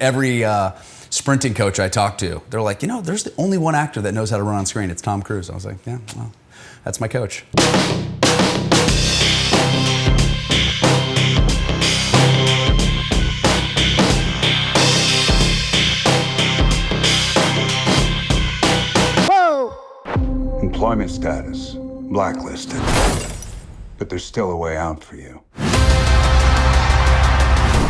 Every sprinting coach I talk to, they're like, you know, there's the only one actor that knows how to run on screen. It's Tom Cruise. I was like, yeah, well, that's my coach. Whoa! Employment status, blacklisted. But there's still a way out for you.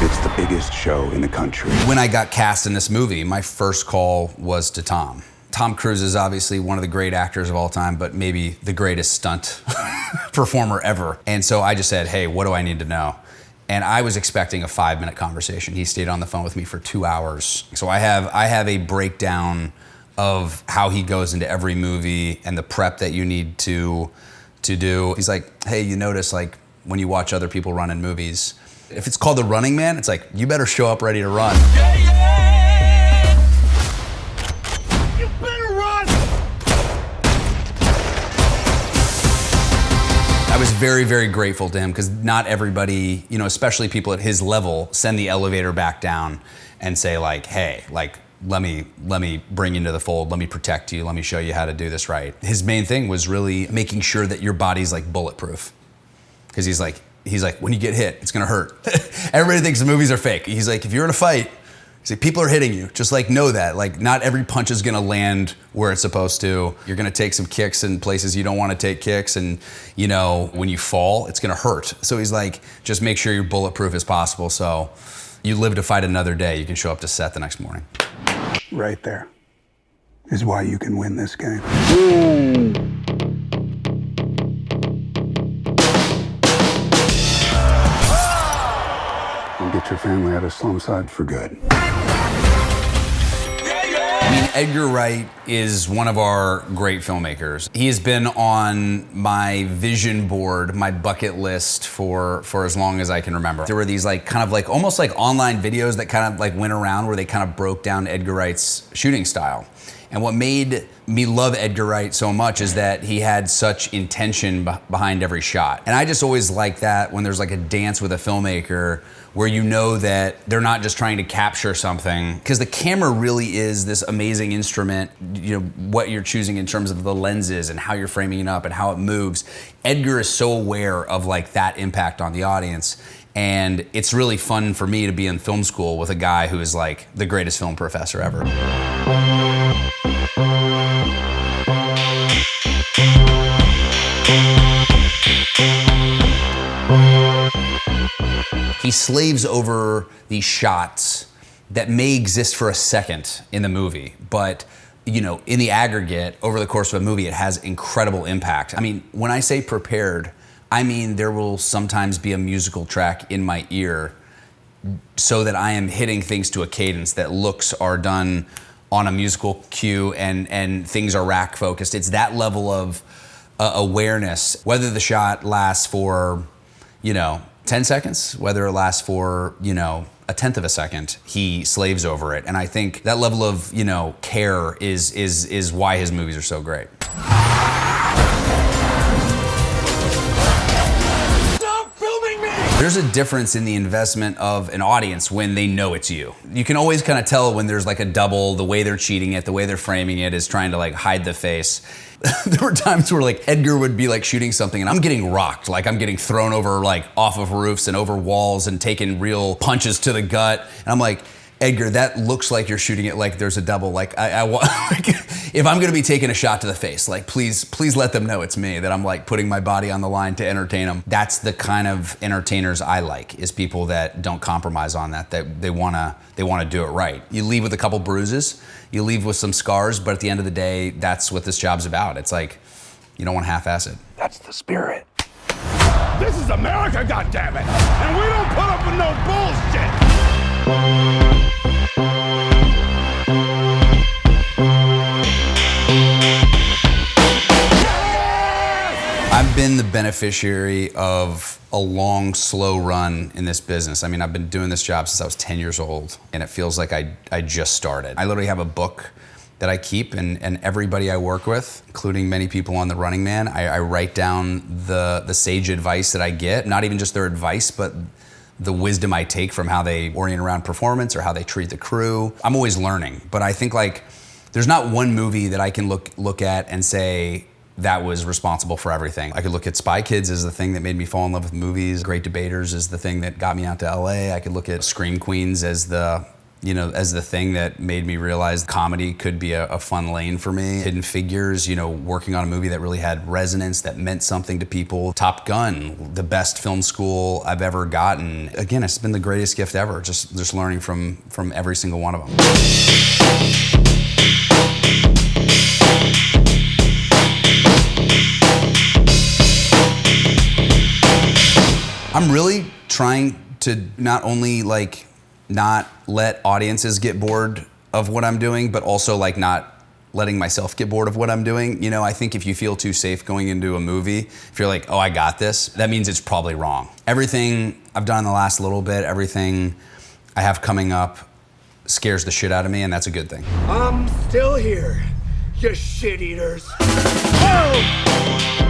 It's the biggest show in the country. When I got cast in this movie, my first call was to Tom. Tom Cruise is obviously one of the great actors of all time, but maybe the greatest stunt performer ever. And so I just said, hey, what do I need to know? And I was expecting a 5-minute conversation. He stayed on the phone with me for 2 hours. So I have a breakdown of how he goes into every movie and the prep that you need to do. He's like, hey, you notice like when you watch other people run in movies, if it's called The Running Man, it's like, you better show up ready to run. Yeah, yeah! You better run! I was very, very grateful to him because not everybody, you know, especially people at his level, send the elevator back down and say like, hey, like, let me bring you into the fold, let me protect you, let me show you how to do this right. His main thing was really making sure that your body's like bulletproof. Because he's like, when you get hit, it's gonna hurt. Everybody thinks the movies are fake. He's like, if you're in a fight, he's like, people are hitting you. Just like know that. Like not every punch is gonna land where it's supposed to. You're gonna take some kicks in places you don't wanna take kicks, and you know, when you fall, it's gonna hurt. So he's like, just make sure you're bulletproof as possible so you live to fight another day. You can show up to set the next morning. Right there is why you can win this game. And get your family out of Slumside for good. I mean, Edgar Wright is one of our great filmmakers. He has been on my vision board, my bucket list for as long as I can remember. There were these like kind of like almost like online videos that kind of like went around where they kind of broke down Edgar Wright's shooting style. And what made me love Edgar Wright so much is that he had such intention behind every shot. And I just always like that when there's like a dance with a filmmaker where you know that they're not just trying to capture something, because the camera really is this amazing instrument, you know, what you're choosing in terms of the lenses and how you're framing it up and how it moves. Edgar is so aware of like that impact on the audience. And it's really fun for me to be in film school with a guy who is like the greatest film professor ever. He slaves over these shots that may exist for a second in the movie, but you know, in the aggregate, over the course of a movie, it has incredible impact. I mean, when I say prepared, I mean there will sometimes be a musical track in my ear so that I am hitting things to a cadence, that looks are done on a musical cue and things are rack focused. It's that level of awareness, whether the shot lasts for, you know, 10 seconds, whether it lasts for, you know, a tenth of a second, he slaves over it. And I think that level of, you know, care is why his movies are so great. Stop filming me! There's a difference in the investment of an audience when they know it's you. You can always kind of tell when there's like a double, the way they're cheating it, the way they're framing it is trying to like hide the face. There were times where like Edgar would be like shooting something and I'm getting rocked, like I'm getting thrown over like off of roofs and over walls and taking real punches to the gut. And I'm like, Edgar, that looks like you're shooting it like there's a double. Like like, if I'm gonna be taking a shot to the face, like please let them know it's me, that I'm like putting my body on the line to entertain them. That's the kind of entertainers I like, is people that don't compromise on that they wanna do it right. You leave with a couple bruises, you leave with some scars, but at the end of the day, that's what this job's about. It's like, you don't want to half-ass it. That's the spirit. This is America, goddammit! And we don't put up with no bullshit! I've been the beneficiary of a long, slow run in this business. I mean, I've been doing this job since I was 10 years old, and it feels like I just started. I literally have a book that I keep, and everybody I work with, including many people on The Running Man, I write down the sage advice that I get, not even just their advice, but the wisdom I take from how they orient around performance or how they treat the crew. I'm always learning, but I think like there's not one movie that I can look at and say that was responsible for everything. I could look at Spy Kids as the thing that made me fall in love with movies. Great Debaters is the thing that got me out to LA. I could look at Scream Queens as the thing that made me realize comedy could be a fun lane for me. Hidden Figures, working on a movie that really had resonance, that meant something to people. Top Gun, the best film school I've ever gotten. Again, it's been the greatest gift ever, just learning from every single one of them. I'm really trying to not only not let audiences get bored of what I'm doing, but also not letting myself get bored of what I'm doing. I think if you feel too safe going into a movie, if you're like, oh, I got this, that means it's probably wrong. Everything I've done in the last little bit, everything I have coming up scares the shit out of me, and that's a good thing. I'm still here, you shit eaters. Oh!